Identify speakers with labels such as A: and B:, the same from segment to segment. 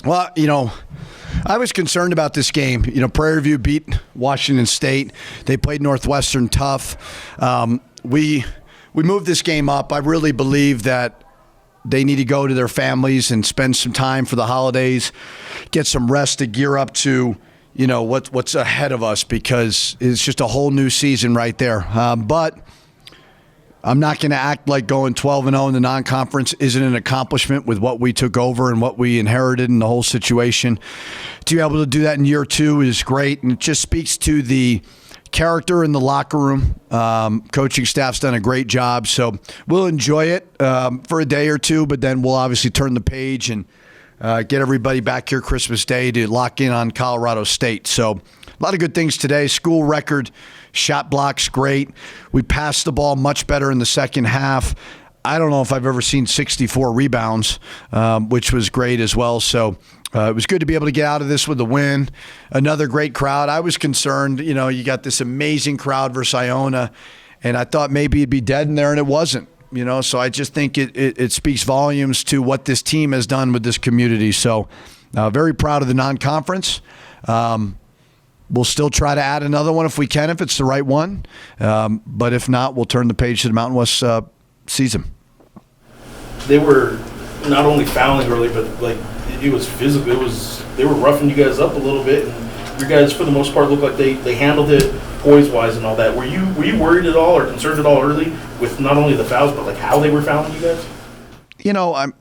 A: Well, I was concerned about this game. Prairie View beat Washington State. They played Northwestern tough. We moved this game up. I really believe that they need to go to their families and spend some time for the holidays, get some rest to gear up to, what's ahead of us, because it's just a whole new season right there. But I'm not going to act like going 12-0 in the non-conference isn't an accomplishment with what we took over and what we inherited in the whole situation. To be able to do that in year two is great, and it just speaks to the character in the locker room. Coaching staff's done a great job, so we'll enjoy it for a day or two, but then we'll obviously turn the page and get everybody back here Christmas Day to lock in on Colorado State. So a lot of good things today. School record, shot blocks, great. We passed the ball much better in the second half. I don't know if I've ever seen 64 rebounds, which was great as well. So it was good to be able to get out of this with a win. Another great crowd. I was concerned, you got this amazing crowd versus Iona, and I thought maybe it'd be dead in there, and it wasn't. So I just think it speaks volumes to what this team has done with this community. So very proud of the non-conference. We'll still try to add another one if we can, if it's the right one. But if not, we'll turn the page to the Mountain West season.
B: They were not only fouling early, but it was physical. They were roughing you guys up a little bit, and you guys, for the most part, looked like they handled it poise-wise and all that. Were you worried at all or concerned at all early with not only the fouls, but how they were fouling you guys?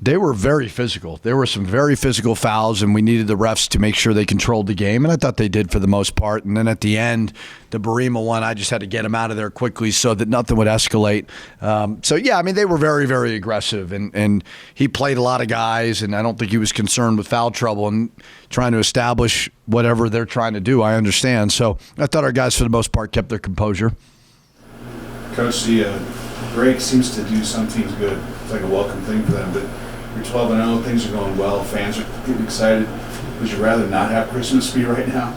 A: They were very physical. There were some very physical fouls, and we needed the refs to make sure they controlled the game, and I thought they did for the most part. And then at the end, the Barima one, I just had to get him out of there quickly so that nothing would escalate. They were very, very aggressive, and he played a lot of guys, and I don't think he was concerned with foul trouble and trying to establish whatever they're trying to do. I understand. So I thought our guys, for the most part, kept their composure.
C: Coach, the break seems to do some teams good. It's like a welcome thing for them, but you're 12-0, things are going well, fans are getting excited. Would you rather not have Christmas be right now?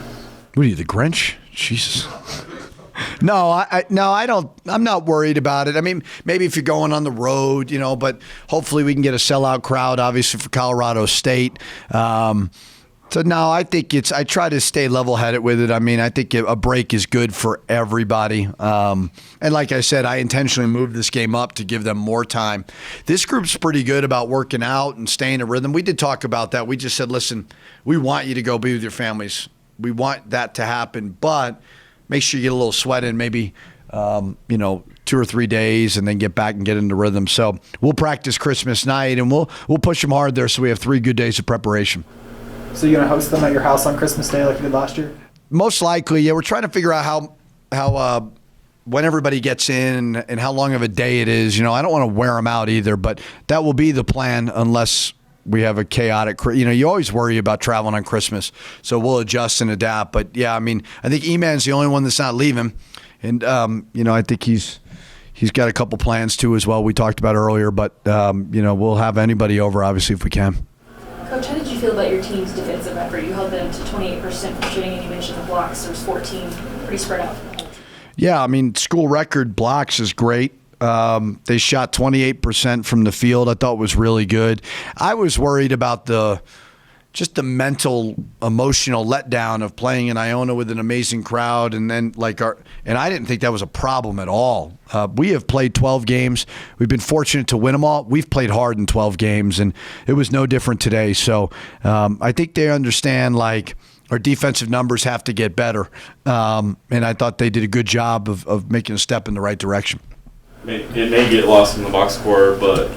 A: What are you, the Grinch? Jesus. No, I don't. I'm not worried about it. I mean, maybe if you're going on the road, but hopefully we can get a sellout crowd, obviously, for Colorado State. So, no, I think I try to stay level-headed with it. I mean, I think a break is good for everybody. And like I said, I intentionally moved this game up to give them more time. This group's pretty good about working out and staying in rhythm. We did talk about that. We just said, listen, we want you to go be with your families. We want that to happen, but make sure you get a little sweat in, maybe 2 or 3 days, and then get back and get into rhythm. So we'll practice Christmas night, and we'll push them hard there so we have 3 good days of preparation.
D: So you're going to host them at your house on Christmas Day like you did last year?
A: Most likely, yeah. We're trying to figure out how when everybody gets in and how long of a day it is. I don't want to wear them out either, but that will be the plan unless we have a chaotic, you always worry about traveling on Christmas, so we'll adjust and adapt. But yeah, I mean, I think E-Man's the only one that's not leaving, and I think he's got a couple plans too as well. We talked about earlier, but we'll have anybody over obviously if we can.
E: Coach, how did you feel about your team's defensive effort? You held them to 28% for shooting, and you mentioned the blocks. There was 14, pretty spread out.
A: Yeah, I mean, school record blocks is great. They shot 28% from the field. I thought was really good. I was worried about the mental, emotional letdown of playing in Iona with an amazing crowd, and then and I didn't think that was a problem at all. We have played 12 games. We've been fortunate to win them all. We've played hard in 12 games, and it was no different today. So I think they understand our defensive numbers have to get better, and I thought they did a good job of making a step in the right direction.
F: It may get lost in the box score, but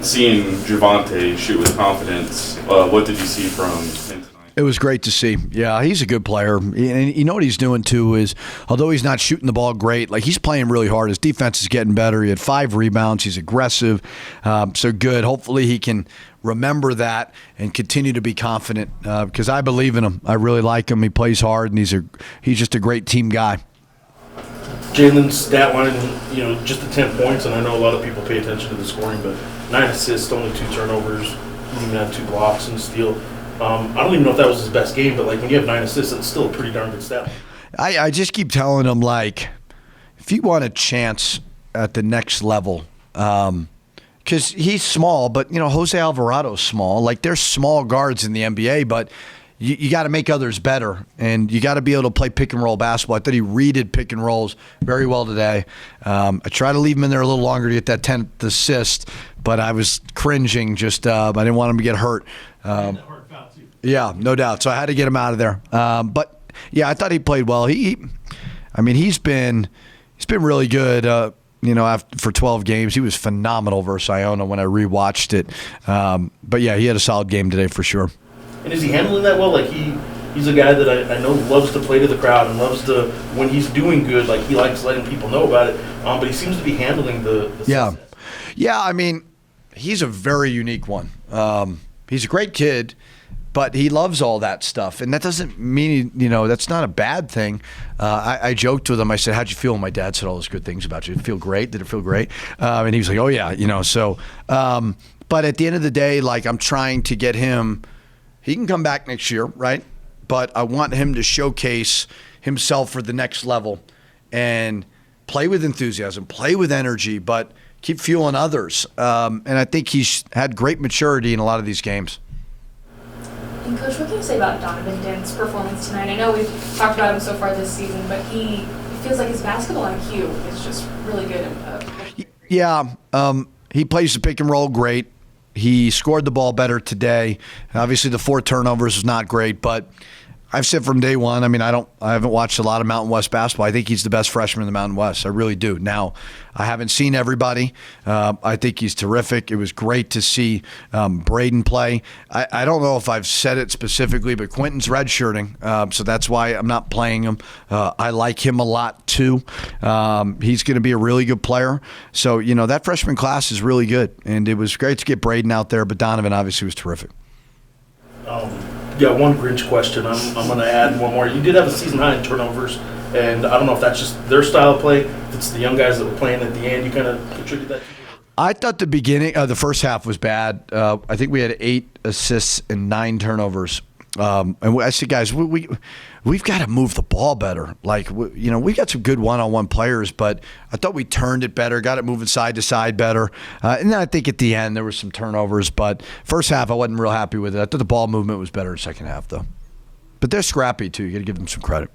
F: seeing Javante shoot with confidence, what did you see from him tonight?
A: It was great to see. Yeah, he's a good player. And you know what he's doing, too, is although he's not shooting the ball great, he's playing really hard. His defense is getting better. He had 5 rebounds. He's aggressive. So good. Hopefully he can remember that and continue to be confident because I believe in him. I really like him. He plays hard, and he's just a great team guy.
B: Jalen's stat line, just the 10 points, and I know a lot of people pay attention to the scoring, but 9 assists, only 2 turnovers, he even had 2 blocks and steal. I don't even know if that was his best game, but when you have 9 assists, it's still a pretty darn good stat.
A: I just keep telling him, if you want a chance at the next level, because he's small, but, Jose Alvarado's small. Like, there's small guards in the NBA, but you got to make others better, and you got to be able to play pick and roll basketball. I thought he readed pick and rolls very well today. I tried to leave him in there a little longer to get that 10th assist, but I was cringing. I didn't want him to get hurt. Yeah, no doubt. So I had to get him out of there. But yeah, I thought he played well. He's been really good. For 12 games, he was phenomenal versus Iona when I rewatched it. But yeah, he had a solid game today for sure.
B: And is he handling that well? Like he's a guy that I know loves to play to the crowd and loves to, when he's doing good, like he likes letting people know about it. But he seems to be handling the
A: yeah.
B: success.
A: Yeah, he's a very unique one. He's a great kid, but he loves all that stuff. And that doesn't mean, that's not a bad thing. I joked with him. I said, how'd you feel when my dad said all those good things about you? Did it feel great? Did it feel great? And he was like, oh, yeah, but at the end of the day, like, I'm trying to get him. He can come back next year, right? But I want him to showcase himself for the next level and play with enthusiasm, play with energy, but keep fueling others. And I think he's had great maturity in a lot of these games.
E: And Coach, what can you say about Donovan Dent's performance tonight? I know we've talked about him so far this season, but it feels like his basketball IQ is just really good.
A: Yeah, he plays the pick and roll great. He scored the ball better today. Obviously, the 4 turnovers was not great, but I've said from day one, I haven't watched a lot of Mountain West basketball. I think he's the best freshman in the Mountain West. I really do. Now, I haven't seen everybody. I think he's terrific. It was great to see Braden play. I don't know if I've said it specifically, but Quentin's redshirting, so that's why I'm not playing him. I like him a lot, too. He's going to be a really good player. So, that freshman class is really good, and it was great to get Braden out there, but Donovan obviously was terrific.
B: Yeah, one Grinch question. I'm going to add one more. You did have a season high in turnovers, and I don't know if that's just their style of play. If it's the young guys that were playing at the end, you kind of attribute that to.
A: I thought the beginning, the first half was bad. I think we had 8 assists and 9 turnovers. And I said, guys, we've got to move the ball better. Like, we got some good one-on-one players, but I thought we turned it better, got it moving side to side better. And then I think at the end there were some turnovers, but first half I wasn't real happy with it. I thought the ball movement was better in the second half, though. But they're scrappy, too. You got to give them some credit.